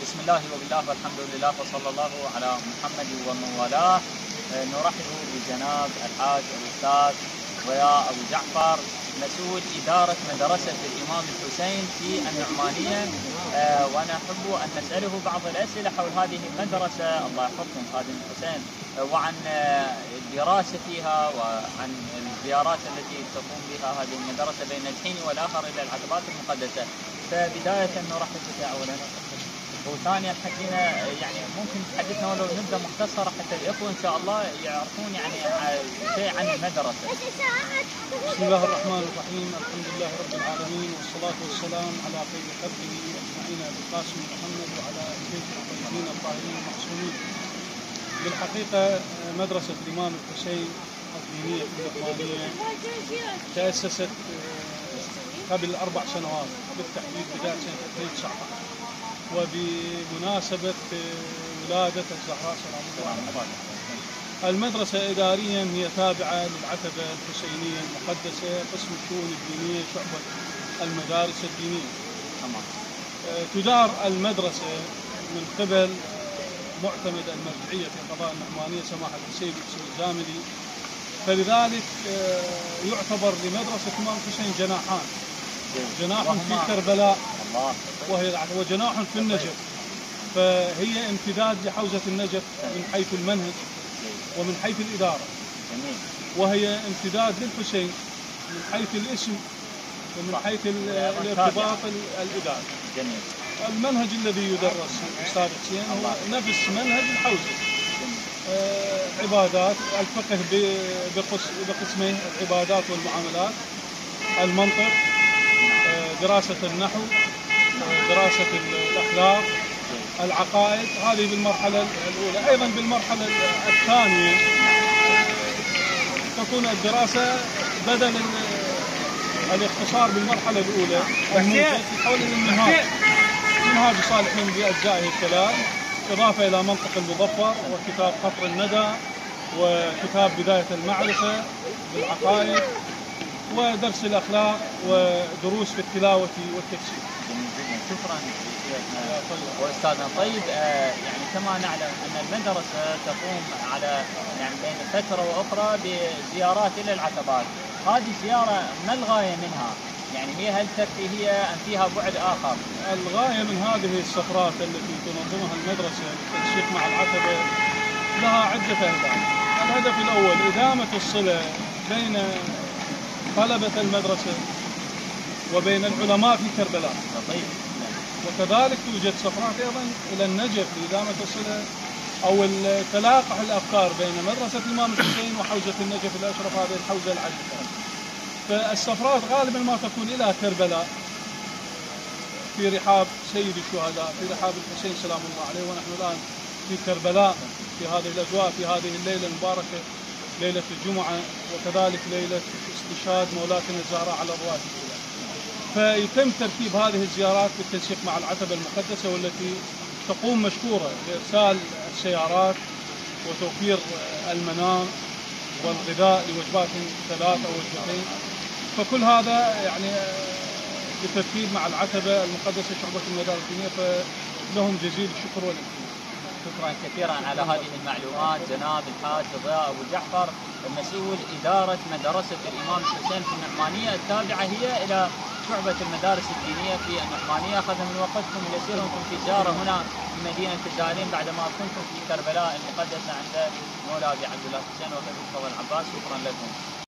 بسم الله وبالله والحمد لله وصلى الله على محمد ومن والاه. نرحب بجناب الحاج الأستاذ ضياء أبو جعفر مسؤول إدارة مدرسة الإمام الحسين في النعمانية، ونحب أن نسأله بعض الأسئلة حول هذه المدرسة، الله يحفظكم خادم الحسين، وعن الدراسة فيها وعن الزيارات التي تقوم بها هذه المدرسة بين الحين والآخر إلى العتبات المقدسة. فبداية نرحب بك أولا، وثانيا حكينا يعني ممكن تحدثنا ولو نبدا مختصره حتى الاخوه ان شاء الله يعرفون يعني شيء عن المدرسه. بسم الله الرحمن الرحيم، الحمد لله رب العالمين، والصلاه والسلام على خير خلقه اجمعين ابي القاسم محمد وعلى بيته الطيبين الطاهرين المعصومين. بالحقيقه مدرسه الامام الحسين الدينيه في النعمانيه تاسست قبل 4 سنوات، بالتحديد بدايه سنه 2019، وبمناسبة ولادة الزهراء سلام الله عليها. المدرسة إداريا هي تابعة للعتبة الحسينية المقدسة، قسم الشؤون الدينية، شعبة المدارس الدينية. تدار المدرسة من قبل معتمد المرجعية في قضاء النعمانية سماحة السيد الزاملي، فلذلك يعتبر لمدرسة الإمام الحسين جناحان، جناح في كربلاء وجناح في النجف، فهي امتداد لحوزة النجف من حيث المنهج ومن حيث الإدارة، وهي امتداد للحسين من حيث الاسم ومن حيث الارتباط الإداري. المنهج الذي يدرس أستاذ حسين هو نفس منهج الحوزة، عبادات الفقه بقسمين، العبادات والمعاملات، المنطق، دراسة النحو، دراسة الأخلاق، العقائد، هذه بالمرحلة الأولى. أيضا بالمرحلة الثانية تكون الدراسة بدل الاختصار بالمرحلة الأولى الموجز حول المنهاج، منهاج صالحين بأجزائه الثلاث، إضافة إلى منطق المظفر وكتاب قطر الندى وكتاب بداية المعرفة بالعقائد ودرس الأخلاق ودروس في التلاوة والتفسير. شكرا واستاذنا. طيب يعني كما نعلم ان المدرسه تقوم على يعني بين فتره واخرى بزيارات الى العتبات، هذه الزياره ما الغايه منها؟ يعني هي هل ترفيهيه ام فيها بعد اخر؟ الغايه من هذه السفرات التي تنظمها المدرسه للتنسيق مع العتبه لها عده اهداف. الهدف الاول ادامه الصله بين طلبه المدرسه وبين العلماء في كربلاء. وكذلك توجد سفرات ايضا الى النجف لادامه الصله او تلاقح الافكار بين مدرسه الامام الحسين وحوزه النجف الاشرف، هذه الحوزه العجيبه. فالسفرات غالبا ما تكون الى كربلاء في رحاب سيد الشهداء، في رحاب الحسين سلام الله عليه، ونحن الان في كربلاء في هذه الاجواء، في هذه الليله المباركه، ليله الجمعه، وكذلك ليله استشهاد مولاتنا الزهراء على الرواتب. فيتم ترتيب هذه الزيارات بالتنسيق مع العتبة المقدسة، والتي تقوم مشكورة بإرسال السيارات وتوفير المنام والغذاء لوجبات 3 أو وجبتين، فكل هذا يعني بالترتيب مع العتبة المقدسة شعبة المدارس الدينية، فلهم جزيل الشكر والامتنان. شكرا كثيرا على هذه المعلومات جناب الحاج ضياء أبو جعفر مسؤول إدارة مدرسة الإمام الحسين في النعمانية التابعة هي إلى شعبة المدارس الدينية في النعمانية. أخذ من وقتكم ليصير لكم في زيارة هنا في مدينة الزائرين بعدما كنتم في كربلاء المقدسة عند مولى أبي عبد الله الحسين وخليفة العباس. شكرا لكم.